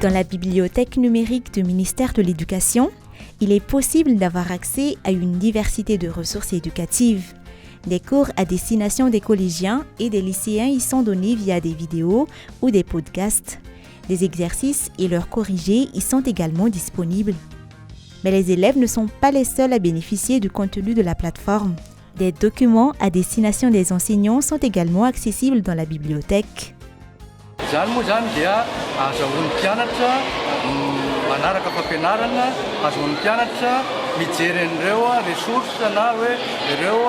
Dans la bibliothèque numérique du ministère de l'Éducation, il est possible d'avoir accès à une diversité de ressources éducatives. Des cours à destination des collégiens et des lycéens y sont donnés via des vidéos ou des podcasts. Des exercices et leurs corrigés y sont également disponibles. Mais les élèves ne sont pas les seuls à bénéficier du contenu de la plateforme. Des documents à destination des enseignants sont également accessibles dans la bibliothèque. Zany moa zany dia azahoan'ny mpianatra manaraka fampianarana, azahoan'ny mpianatra mijery an'ireo ressources na hoe ireo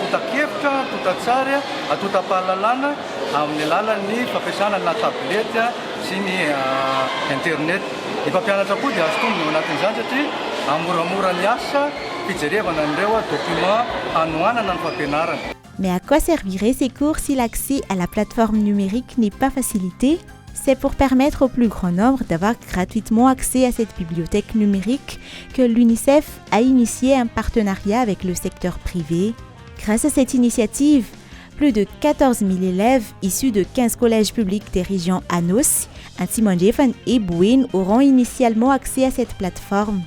tonta-kevitra, tonta-tsary, tonta-pahalalana amin'ny alalan'ny fampiasana na tablety sy ny internet. Ny mpampianatra koa dia azo tombony anatin'izany satria moramora ny asa fijerevana an'ireo documents anohanana ny fampianarana. Mais à quoi serviraient ces cours si l'accès à la plateforme numérique n'est pas facilité? C'est pour permettre au plus grand nombre d'avoir gratuitement accès à cette bibliothèque numérique que l'UNICEF a initié un partenariat avec le secteur privé. Grâce à cette initiative, plus de 14 000 élèves issus de 15 collèges publics des régions Anos, Antimondjefan et Bouin auront initialement accès à cette plateforme.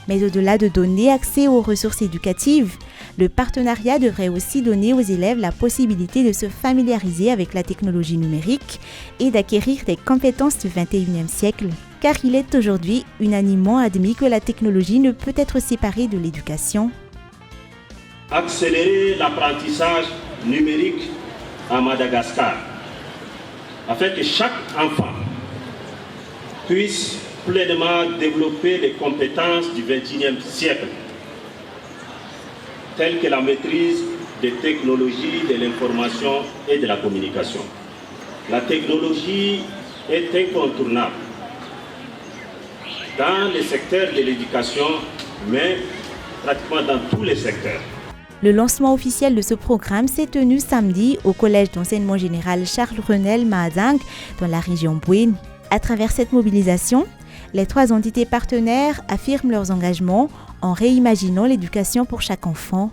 Mais au-delà de donner accès aux ressources éducatives, le partenariat devrait aussi donner aux élèves la possibilité de se familiariser avec la technologie numérique et d'acquérir des compétences du XXIe siècle. Car il est aujourd'hui unanimement admis que la technologie ne peut être séparée de l'éducation. Accélérer l'apprentissage numérique à Madagascar, afin que chaque enfant puisse pleinement développer les compétences du XXIe siècle, telles que la maîtrise des technologies de l'information et de la communication. La technologie est incontournable dans le secteur de l'éducation, mais pratiquement dans tous les secteurs. Le lancement officiel de ce programme s'est tenu samedi au collège d'enseignement général Charles Renel Mahazang dans la région Bouin. À travers cette mobilisation, les 3 entités partenaires affirment leurs engagements en réimaginant l'éducation pour chaque enfant.